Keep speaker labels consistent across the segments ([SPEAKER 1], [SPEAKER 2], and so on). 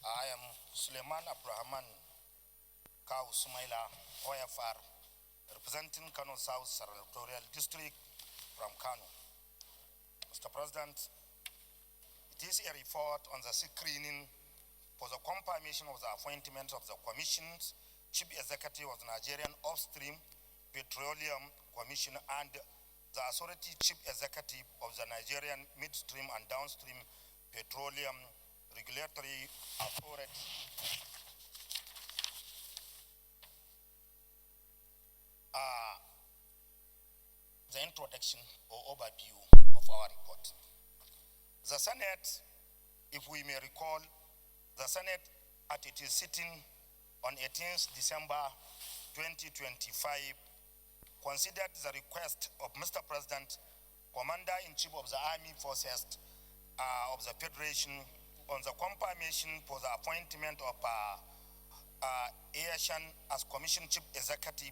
[SPEAKER 1] I am Suleiman Abrahaman Kau Sumaila OFR, representing Kano South Senatorial District from Kano. Mr. President, it is a report on the screening for the confirmation of the appointment of the Commission's Chief Executive of the Nigerian Upstream Petroleum Commission and the Authority Chief Executive of the Nigerian Midstream and Downstream Petroleum Regulatory Authority. The introduction or overview of our report. The Senate, if we may recall, the Senate at its sitting on 18th December 2025 considered the request of Mr. President, Commander-in-Chief of the Army Forces of the Federation on the confirmation for the appointment of Eyesan as Commission Chief Executive,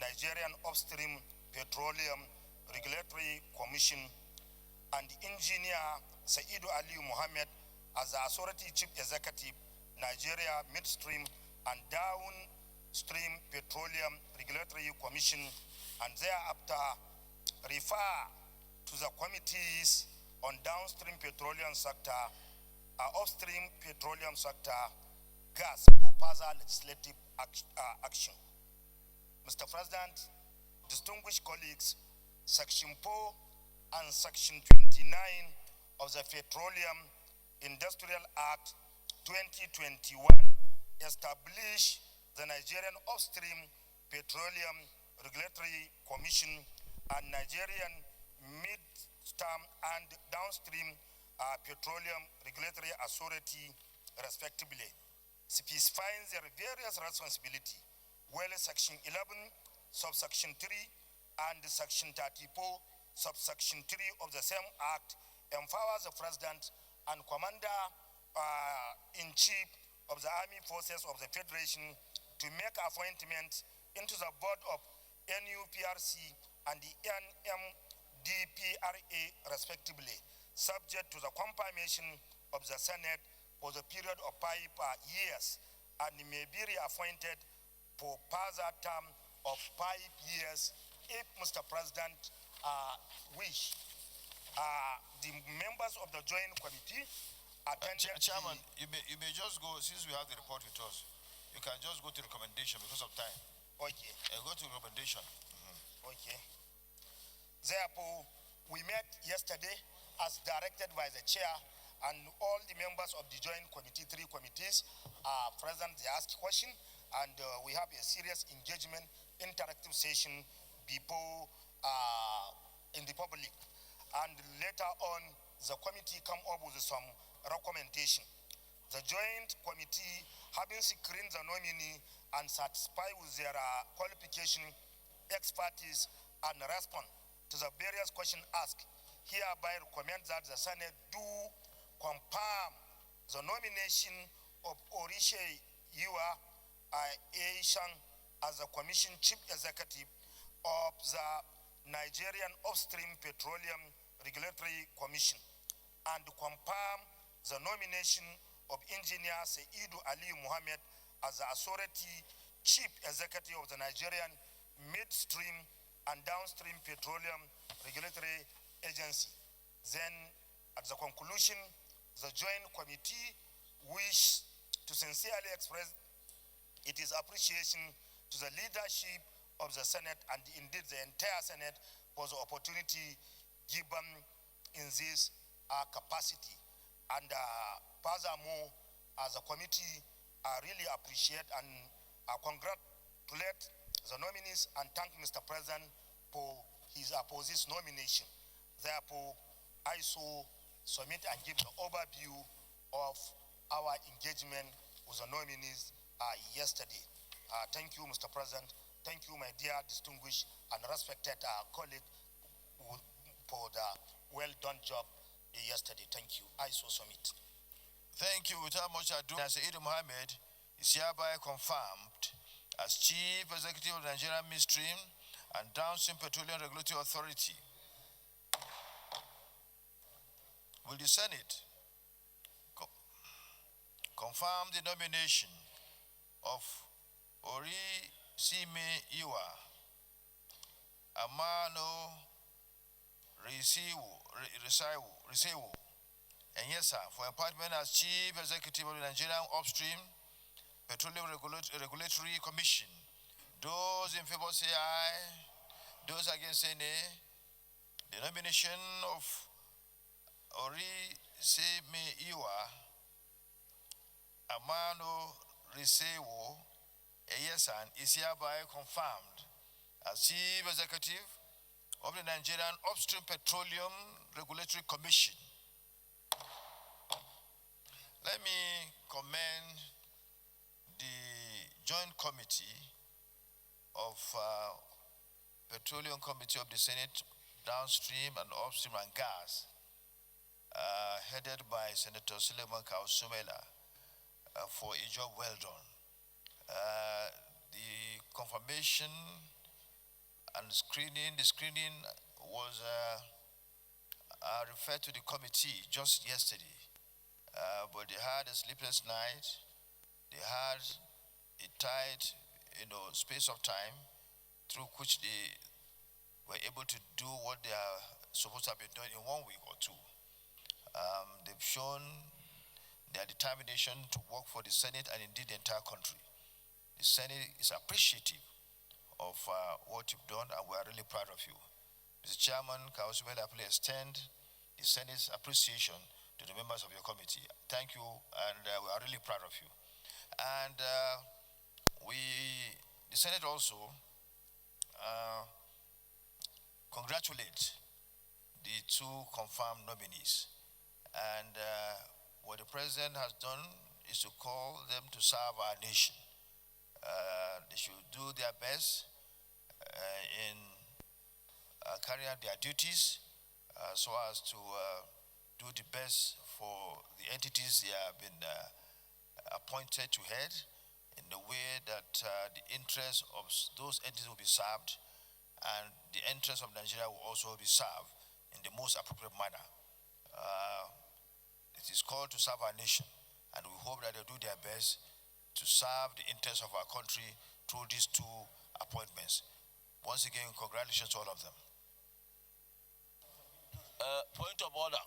[SPEAKER 1] Nigerian Upstream Petroleum Regulatory Commission, and Engineer Saidu Ali Mohammed as the Authority Chief Executive, Nigeria Midstream and Downstream Petroleum Regulatory Commission, and thereafter refer to the committees on downstream petroleum sector, upstream petroleum sector, gas for further legislative action. Mr. President, distinguished colleagues, Section 4 and Section 29 of the Petroleum Industrial Act 2021 establish the Nigerian Upstream Petroleum Regulatory Commission and Nigerian Midstream and Downstream Petroleum Regulatory Authority, respectively, specifying their various responsibility, while Section 11, subsection 3, and Section 34, subsection 3 of the same Act empowers the President and Commander-in-Chief of the Army Forces of the Federation to make appointments into the board of NUPRC and the NMDPRA, respectively, subject to the confirmation of the Senate for the period of 5 years, and may be reappointed for further term of 5 years if Mr. President wish. The members of the Joint Committee attended.
[SPEAKER 2] Chairman, you may just go, since we have the report with us, you can just go to recommendation because of time.
[SPEAKER 1] Okay.
[SPEAKER 2] Go to recommendation.
[SPEAKER 1] Okay. Therefore, we met yesterday as directed by the chair, and all the members of the Joint Committee, 3 committees, are present. They asked questions, and we have a serious engagement, interactive session before in the public. And later on, the committee come up with some recommendation. The Joint Committee, having screened the nominee and satisfied with their qualification, expertise, and respond to the various questions asked, hereby recommend that the Senate do confirm the nomination of Orishe Yiwa Eyesan as the Commission Chief Executive of the Nigerian Upstream Petroleum Regulatory Commission, and confirm the nomination of Engineer Saidu Ali Mohammed as the Authority Chief Executive of the Nigerian Midstream and Downstream Petroleum Regulatory Agency. Then, at the conclusion, the Joint Committee wish to sincerely express its appreciation to the leadership of the Senate and indeed the entire Senate for the opportunity given in this capacity. And furthermore, as a committee, I really appreciate and congratulate the nominees and thank Mr. President for this nomination. Therefore, I so submit and give the overview of our engagement with the nominees yesterday. Thank you, Mr. President. Thank you, my dear, distinguished, and respected colleague for the well-done job yesterday. Thank you. I so submit.
[SPEAKER 2] Thank you. Without much ado, Saidu Mohammed is hereby confirmed as Chief Executive of the Nigerian Midstream and Downstream Petroleum Regulatory Authority. Will the Senate confirm the nomination of Ori Sime Iwa, Amano Risaiwu, and Eyesan for appointment as Chief Executive of the Nigerian Upstream Petroleum Regulatory Commission. Those in favor say aye. Those against say nay. The nomination of Ori Sime Iwa, Amano Risaiwu, Eyesan is hereby confirmed as Chief Executive of the Nigerian Upstream Petroleum Regulatory Commission. Let me commend the Joint Committee of Petroleum Committee of the Senate, Downstream and Upstream and Gas, headed by Senator Suleiman Kausumela, for a job well done. The confirmation and the screening was referred to the committee just yesterday, but they had a sleepless night. They had a tight, space of time through which they were able to do what they are supposed to have been doing in 1 week or two. They've shown their determination to work for the Senate and indeed the entire country. The Senate is appreciative of what you've done, and we are really proud of you. Mr. Chairman, Kausumela, please extend the Senate's appreciation to the members of your committee. Thank you, and we are really proud of you. And the Senate also congratulate the two confirmed nominees. And what the President has done is to call them to serve our nation. They should do their best in carrying out their duties so as to do the best for the entities they have been appointed to head, in the way that the interests of those entities will be served and the interests of Nigeria will also be served in the most appropriate manner. It is called to serve our nation, and we hope that they'll do their best to serve the interests of our country through these two appointments. Once again, congratulations to all of them.
[SPEAKER 3] Point of order.